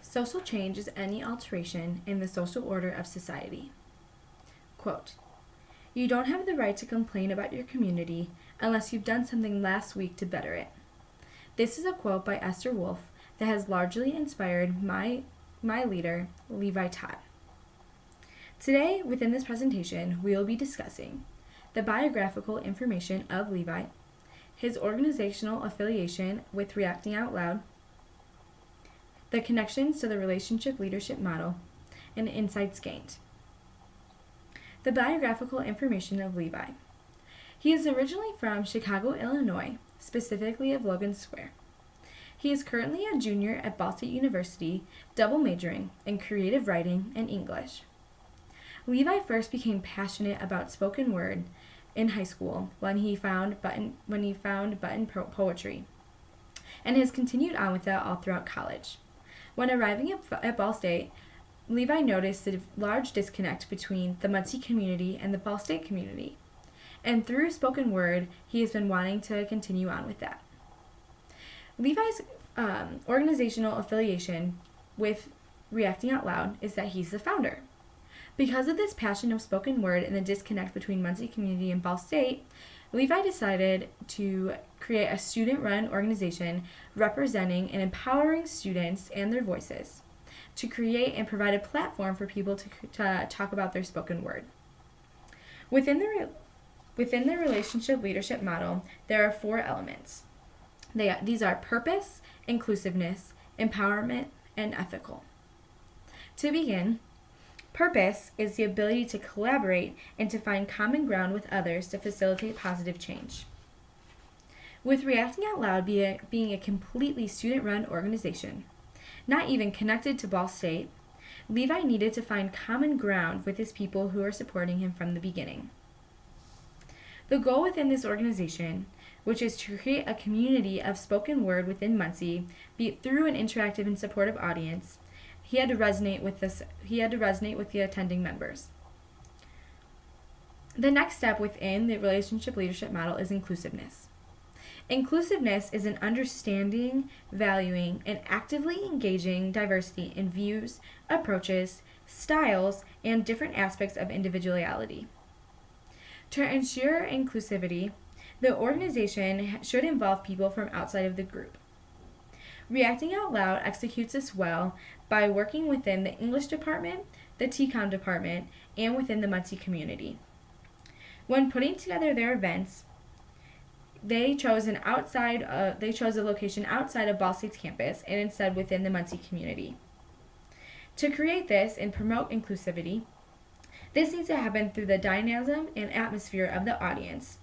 Social change is any alteration in the social order of society. Quote, "You don't have the right to complain about your community unless you've done something last week to better it." This is a quote by Esther Wolf that has largely inspired my leader, Levi Todd. Today, within this presentation, we will be discussing the biographical information of Levi, his organizational affiliation with Reacting Out Loud, the connections to the relationship leadership model, and insights gained. The biographical information of Levi. He is originally from Chicago, Illinois, specifically of Logan Square. He is currently a junior at Ball State University, double majoring in creative writing and English. Levi first became passionate about spoken word in high school when he found button poetry, and has continued on with that all throughout college. When arriving at Ball State, Levi noticed the large disconnect between the Muncie community and the Ball State community, and through spoken word, he has been wanting to continue on with that. Levi's organizational affiliation with Reacting Out Loud is that he's the founder. Because of this passion of spoken word and the disconnect between Muncie community and Ball State, Levi decided to create a student-run organization representing and empowering students and their voices to create and provide a platform for people to talk about their spoken word. Within the relationship leadership model, there are 4 elements. These are purpose, inclusiveness, empowerment, and ethical. To begin, purpose is the ability to collaborate and to find common ground with others to facilitate positive change. With Reacting Out Loud being a completely student-run organization, not even connected to Ball State, Levi needed to find common ground with his people who are supporting him from the beginning. The goal within this organization, which is to create a community of spoken word within Muncie, be it through an interactive and supportive audience, he had to resonate with the attending members. The next step within the relationship leadership model is inclusiveness. Inclusiveness is an understanding, valuing, and actively engaging diversity in views, approaches, styles, and different aspects of individuality. To ensure inclusivity, the organization should involve people from outside of the group. Reacting Out Loud executes this well by working within the English department, the TCOM department, and within the Muncie community. When putting together their events, they chose a location outside of Ball State's campus and instead within the Muncie community. To create this and promote inclusivity, this needs to happen through the dynamism and atmosphere of the audience.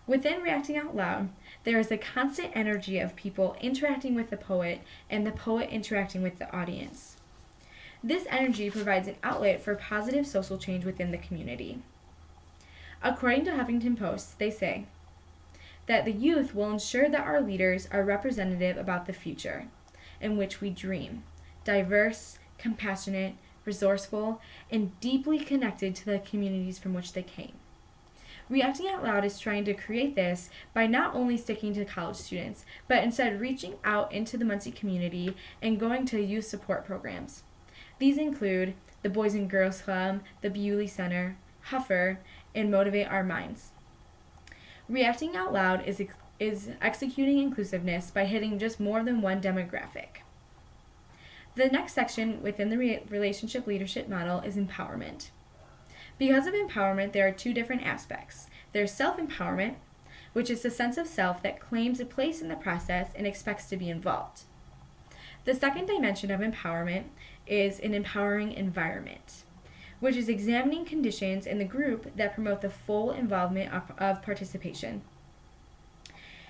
Within Reacting Out Loud, there is a constant energy of people interacting with the poet and the poet interacting with the audience. This energy provides an outlet for positive social change within the community. According to Huffington Post, they say that the youth will ensure that our leaders are representative about the future in which we dream, diverse, compassionate, resourceful, and deeply connected to the communities from which they came. Reacting Out Loud is trying to create this by not only sticking to college students, but instead reaching out into the Muncie community and going to youth support programs. These include the Boys and Girls Club, the Bewley Center, Huffer, and Motivate Our Minds. Reacting Out Loud is executing inclusiveness by hitting just more than one demographic. The next section within the relationship leadership model is empowerment. Because of empowerment, there are 2 different aspects. There's self-empowerment, which is the sense of self that claims a place in the process and expects to be involved. The second dimension of empowerment is an empowering environment, which is examining conditions in the group that promote the full involvement of participation.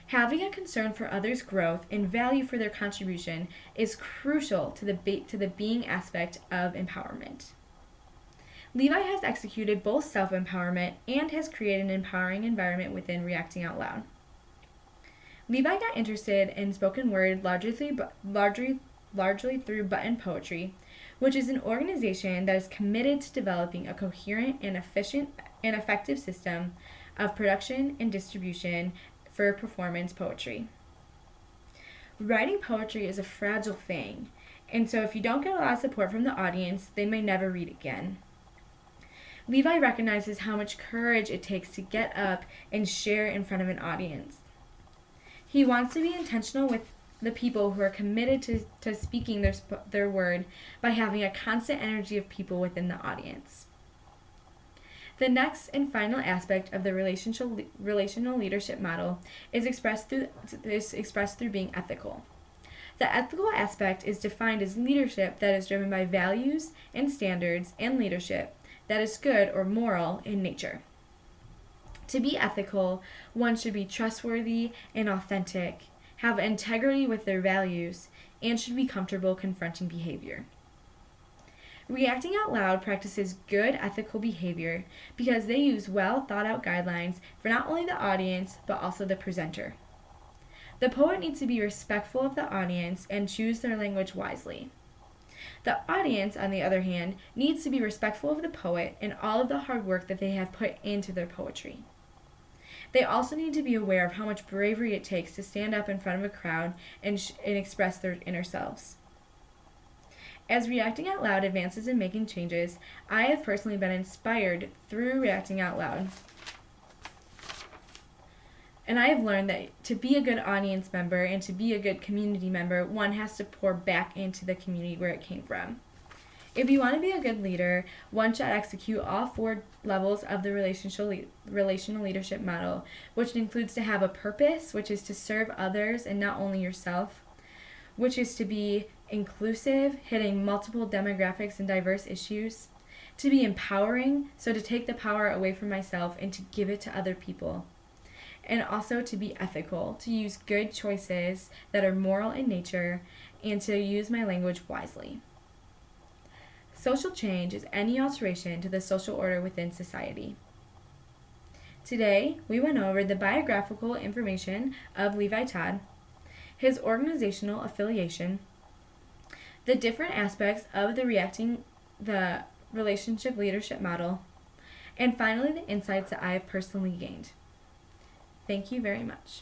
Having a concern for others' growth and value for their contribution is crucial to the being aspect of empowerment. Levi has executed both self-empowerment and has created an empowering environment within Reacting Out Loud. Levi got interested in spoken word largely through Button Poetry, which is an organization that is committed to developing a coherent and efficient and effective system of production and distribution for performance poetry. Writing poetry is a fragile thing, And so if you don't get a lot of support from the audience, they may never read again. Levi recognizes how much courage it takes to get up and share in front of an audience. He wants to be intentional with the people who are committed to speaking their word by having a constant energy of people within the audience. The next and final aspect of the relational leadership model is expressed through being ethical. The ethical aspect is defined as leadership that is driven by values and standards and leadership that is good or moral in nature. To be ethical, one should be trustworthy and authentic, have integrity with their values, and should be comfortable confronting behavior. Reacting Out Loud practices good ethical behavior because they use well thought out guidelines for not only the audience but also the presenter. The poet needs to be respectful of the audience and choose their language wisely. The audience, on the other hand, needs to be respectful of the poet and all of the hard work that they have put into their poetry. They also need to be aware of how much bravery it takes to stand up in front of a crowd and express their inner selves. As Reacting Out Loud advances in making changes, I have personally been inspired through Reacting Out Loud. And I have learned that to be a good audience member and to be a good community member, one has to pour back into the community where it came from. If you want to be a good leader, one should execute all 4 levels of the relational leadership model, which includes to have a purpose, which is to serve others and not only yourself, which is to be inclusive, hitting multiple demographics and diverse issues, to be empowering, so to take the power away from myself and to give it to other people, and also to be ethical, to use good choices that are moral in nature, and to use my language wisely. Social change is any alteration to the social order within society. Today, we went over the biographical information of Levi Todd, his organizational affiliation, the different aspects of the relationship leadership model, and finally the insights that I have personally gained. Thank you very much.